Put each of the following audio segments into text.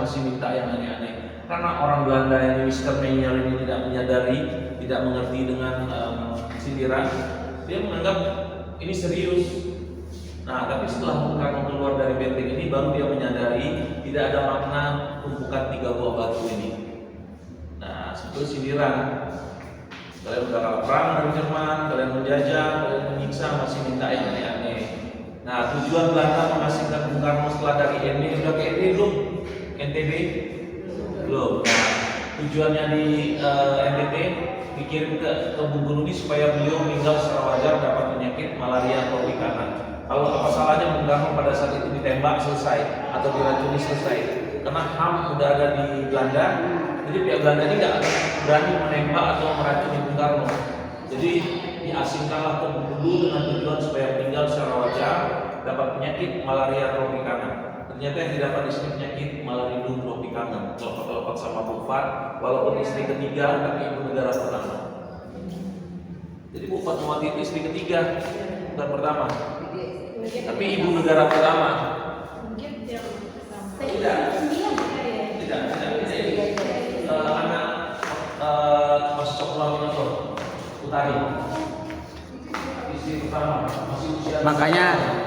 masih minta yang aneh-aneh. Karena orang Belanda yang Mr. Meyer ini tidak menyadari, tidak mengerti dengan sindiran, dia menganggap ini serius. Nah, tapi setelah Bung Karno keluar dari benteng ini, baru dia menyadari tidak ada makna tumpukan 3 buah batu ini. Nah, sebetulnya sindiran. Kalian udah kalah perang dari Jerman, kalian menjajah, kalian menyiksa, masih minta yang aneh-aneh. Nah, tujuan Belanda mengasingkan Bung Karno setelah dari NTB, udah ke NTB belum? NTB? Belum. Nah, tujuannya di NTB dikirim ke Bengkulu ini supaya beliau meninggal secara wajar dapat penyakit malaria tropikanan. Kalau apa salahnya Bung Karno pada saat itu ditembak selesai atau diracuni selesai? Karena HAM udah ada di Belanda, jadi pihak Belanda ini nggak berani menembak atau meracuni Bung Karno. Jadi diasingkanlah ke Bengkulu dengan tujuan supaya meninggal secara wajar dapat penyakit malaria tropikanan. Ternyata yang didapat di sini penyakit malaria tropikanan. Lepat-lepat sama Bu Fat, walaupun istri ketiga tapi ibu negara pertama. Jadi Bu Fatmawati itu istri ketiga, bukan pertama. Tapi ibu negara pertama. Tidak. Anak Mas Coklat Utari. Istri pertama masih usia.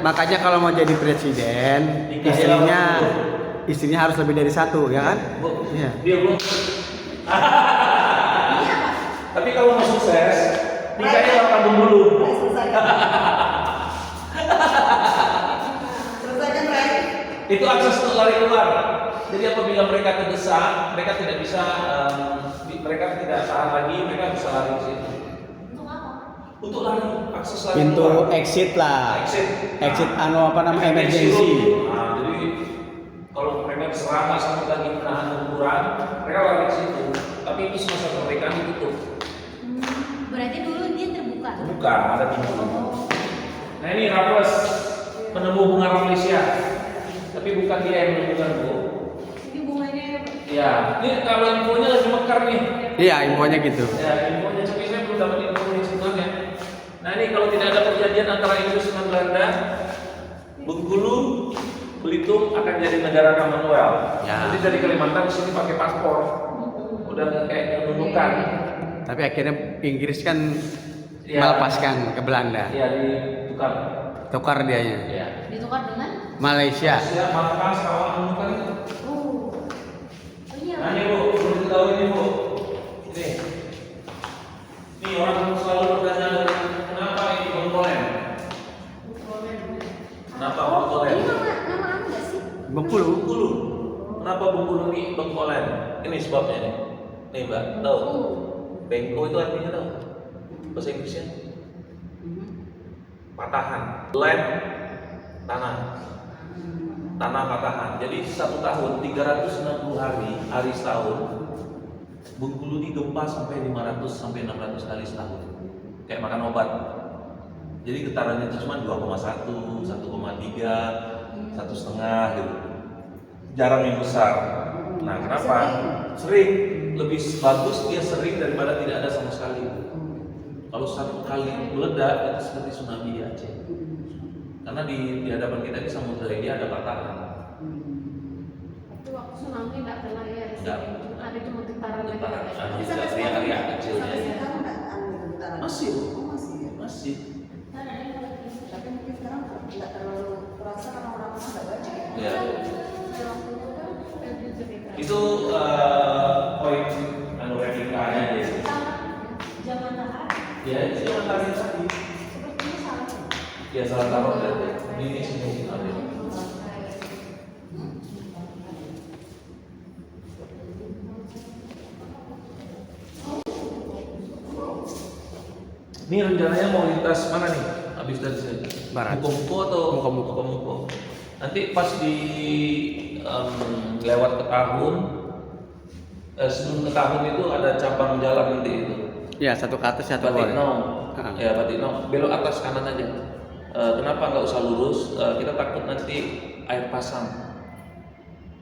Makanya kalau mau jadi presiden, istrinya harus lebih dari 1, ya kan? Iya. Dia belum. Tapi kalau mau sukses, nikahnya lakukan dulu. Itu akses untuk lari keluar. Jadi apabila mereka terdesak, mereka tidak bisa, mereka tidak tahan lagi, mereka bisa lari ke situ. Untuk apa? Untuk lari, akses lari Pintu keluar. exit lah. Exit emergency. Nah, jadi kalau mereka diserang nggak sampai lagi menahan ukuran, mereka lari ke situ. Tapi itu semasa kemerdekaan ditutup. Berarti dulu dia terbuka. Terbuka, ada pintu. Nah ini Raffles, penemu bunga Rafflesia. Tapi bukan dia yang menemukan, Bu. Ini bunganya. Ya, ini kalau infonya lagi mekar nih. Iya, infonya gitu. Ya, infonya tapi saya belum dapat info ini sebenarnya. Nah ini kalau tidak ada perjanjian antara Inggris dengan Belanda, Bengkulu, Belitung akan jadi negara Commonwealth. Ya. Jadi dari Kalimantan ke sini pakai paspor, udah kayak kedudukan. Tapi akhirnya Inggris kan Ya. melepaskan ke Belanda. Ya ditukar. Tukar dianya. Ya. Ditukar dengan? Malaysia. Malaysia, Malaka, Sarawak, menemukan itu. Oh iya. Nah ini Bu, perlu diketahui ini Bu. Ini orang selalu bertanya kenapa ini Bengkolen? Kenapa Bengkolen? Ini nama anu nggak sih? Bengkulu. Bengkulu. Kenapa Bengkulu ini Bengkolen? Ini sebabnya nih. Nih Mbak, tahu? Bengko itu artinya tahu? Bahasa Inggrisnya? Patahan. Land, tanah. Tanah patahan. Jadi 1 tahun 360 hari setahun. Bengkulu ini gempa sampai 500 sampai 600 kali setahun. Kayak makan obat. Jadi getarannya itu cuma 2,1, 1,3, 1,5 gitu. Jarang yang besar. Nah, kenapa? Sering. Lebih bagus dia sering daripada tidak ada sama sekali. Kalau 1 kali meledak itu seperti tsunami di Aceh. Karena di hadapan kita di Samudra India ada patahan. Tapi waktu tsunami nggak kena ya. Nggak. Ada cuma getaran aja. Ada area-area kecilnya. Masih, Bu. Masih. Tapi mungkin sekarang nggak terlalu terasa karena orang-orang nggak baca ya. Ya. Itu Itu poin replika-nya dia. zaman tahan. Ya, itu yang tadi tadi. Sepertinya salah. Ya salah taruh berarti. Ini sini ada. Ini rencananya mau lintas mana nih? Habis dari sini. Barat. Muko-muko atau Muko-muko. Nanti pas di lewat ke tahun, sebelum ke tahun itu ada cabang jalan nanti itu. Ya, 1 ke atas, 1 ke bawah. Batikno, Ah. ya Batikno, belok atas kanan aja. Kenapa nggak usah lurus? Kita takut nanti air pasang.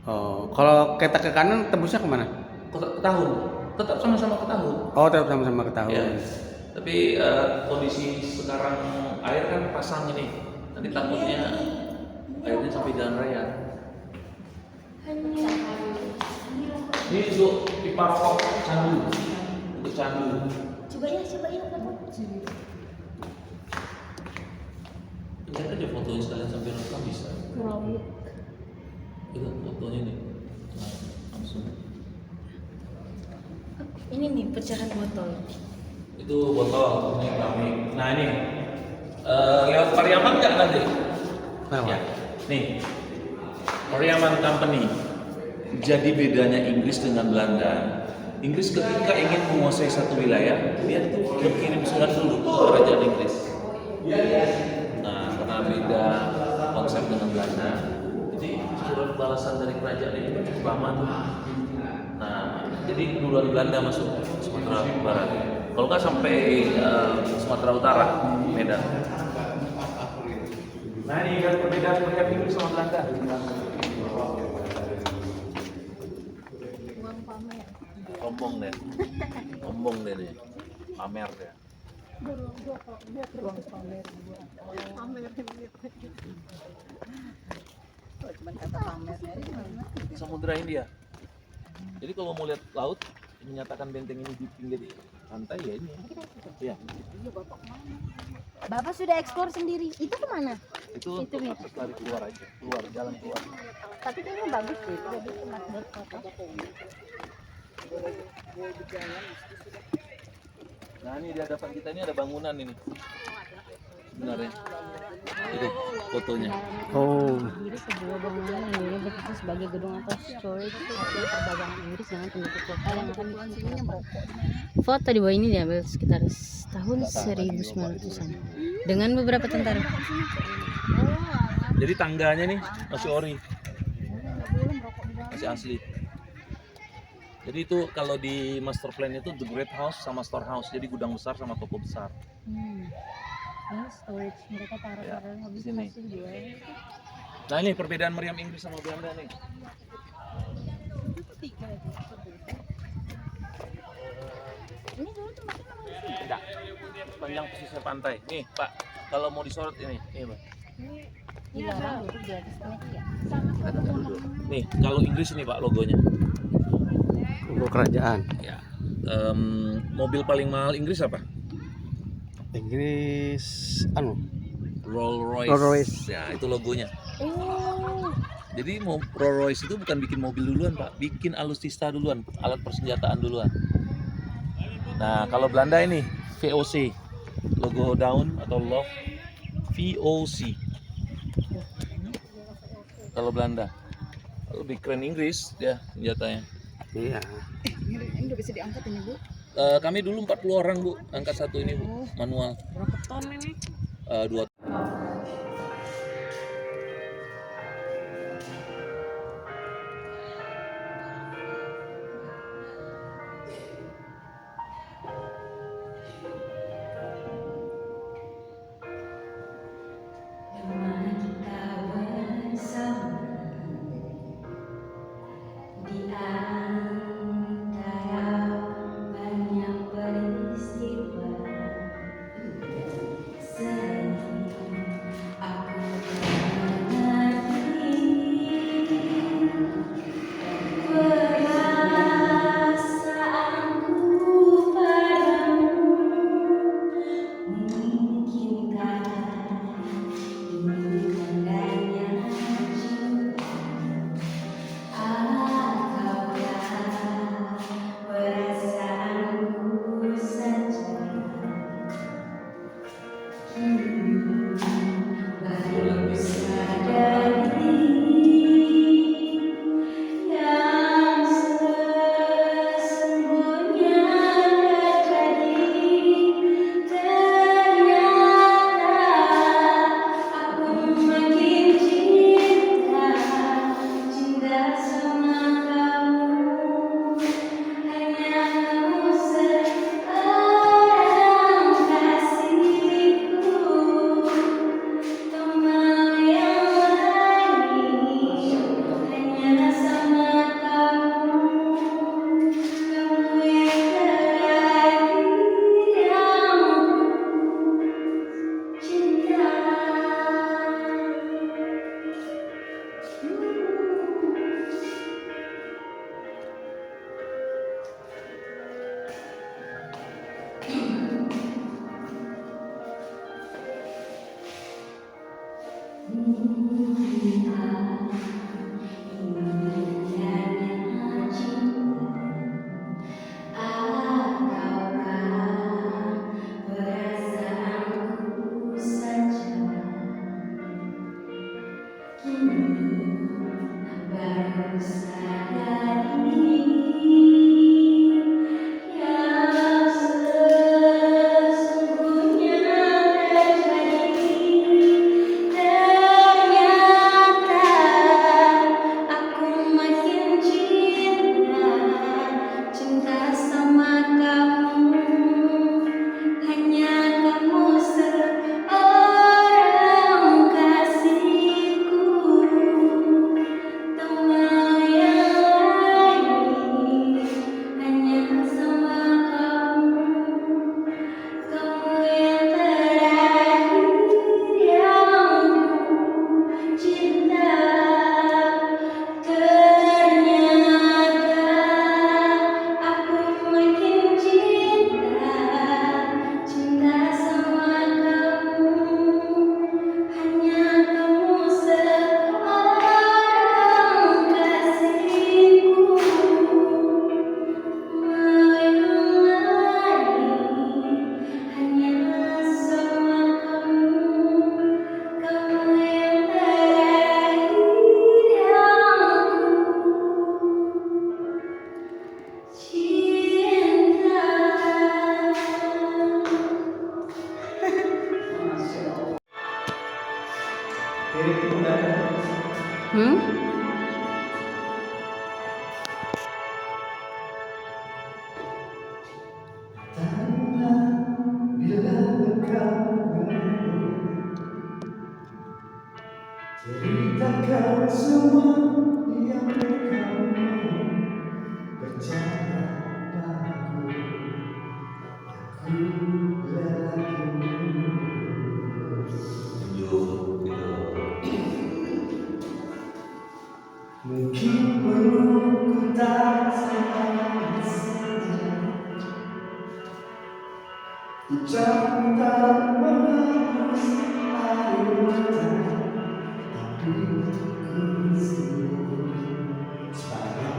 Oh, kalau kita ke kanan tembusnya kemana? Ke tahun, tetap sama-sama ke tahun. Oh, tetap sama-sama ke tahun. Ya. Tapi kondisi sekarang air kan pasang ini, nanti takutnya airnya sampai jalan raya. Hanya Ini untuk pipa rokok candu, untuk candu. Coba ya Bapak. Lihat aja fotonya sekalian sampai rekam bisa. Kerawit. Itu fotonya nih. Nah, langsung. Ini nih pecahan botol. Itu botol ini keramik. Nah ini lewat Pariaman nggak nanti? Lewat. Ya. Nih Pariaman Company. Jadi bedanya Inggris dengan Belanda. Inggris ketika ingin menguasai satu wilayah, dia tuh berkirim surat dulu ke kerajaan Inggris. Nah, karena beda konsep dengan Belanda, jadi surat balasan dari kerajaan itu kan cukup lama tuh. Nah, jadi duluan Belanda masuk Sumatera Barat. Kalau nggak sampai Sumatera Utara, Medan. Nah ini kan perbedaan mereka Inggris sama Belanda. Uang pamer. Sombong deh nih, pamer deh. Uang pamer. Pamer. Cuman kata pamernya ini gimana? Samudra India. Jadi kalau mau lihat laut, menyatakan benteng ini di pinggir pantai ya ini. Iya. Bapak sudah ekspor sendiri. Itu kemana? Itu nih. lari keluar aja, jalan keluar. Tapi kayaknya bagus sih. Jadi cuma buat foto. Nah ini di hadapan kita ini ada bangunan ini. Sebenarnya. Itu fotonya. Oh, Sendiri sebuah bangunan yang dulunya berfungsi sebagai gedung atau storage hasil perdagangan Inggris dengan penduduk lokal yang akan foto di bawah ini diambil sekitar tahun 1900-an dengan beberapa tentara. Jadi tangganya nih masih ori, masih asli. Jadi itu kalau di master plan itu the great house sama storehouse, jadi gudang besar sama toko besar. Ini storage mereka taruh-taruh Ya, habis di sini. masih jual. Nah ini perbedaan meriam Inggris sama Belanda nih. Ini dulu tempatnya memang di sini. Tidak, sepanjang pesisir pantai. Nih Pak, kalau mau disorot ini Pak. Dilarang duduk di atas meja. Kita tegak dulu. Nih kalau Inggris ini Pak logonya. logo kerajaan. Ya. Mobil paling mahal Inggris apa? Inggris, Rolls Royce. Rolls Royce. Ya itu logonya. Oh. Jadi Rolls Royce itu bukan bikin mobil duluan Pak, bikin alutsista duluan, alat persenjataan duluan. Nah kalau Belanda ini VOC, logo down atau love, VOC. Kalau Belanda, lebih keren Inggris ya senjatanya. Iya. Ini udah bisa diangkat ini, Bu. Kami dulu 40 orang Bu, angkat satu ini Bu, manual. Berapa ton ini? 2 Banyak peristiwa sering Bila engkau ceritakan semua yang kau mau, percaya padaku, aku lelakimu. Mungkin menunggu tak sampai saja, ucap tak menghapus air mata, tapi ku sungguh sebagai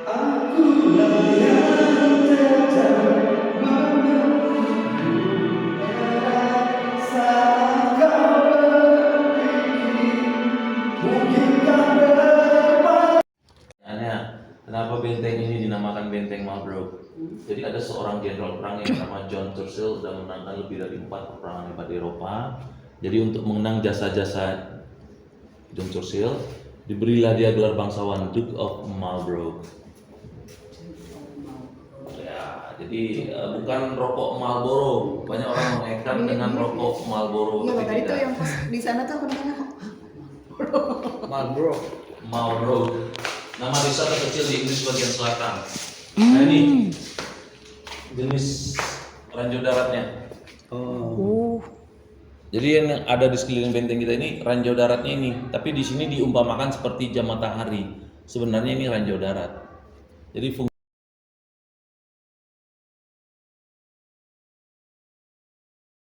akulah yang tetap menunggu saat kau berpikir mungkinkah berbalik. Kenapa benteng ini dinamakan Benteng Marlborough? Jadi ada seorang jenderal perang yang bernama John Churchill sudah memenangkan lebih dari 4 peperangan hebat di Eropa. Jadi untuk mengenang jasa-jasa John Churchill, diberilah dia gelar bangsawan Duke of Marlborough. Ya, jadi bukan rokok Marlboro. Banyak orang mengaitkan dengan rokok Marlboro. Iya, tapi tadi tuh tidak. yang pas di sana tuh aku nanya Marlborough. Nama desa terkecil di Inggris bagian selatan. Nah ini jenis ranjau daratnya. Jadi yang ada di sekeliling benteng kita ini ranjau daratnya ini. Tapi di sini diumpamakan seperti jam matahari. Sebenarnya ini ranjau darat. Jadi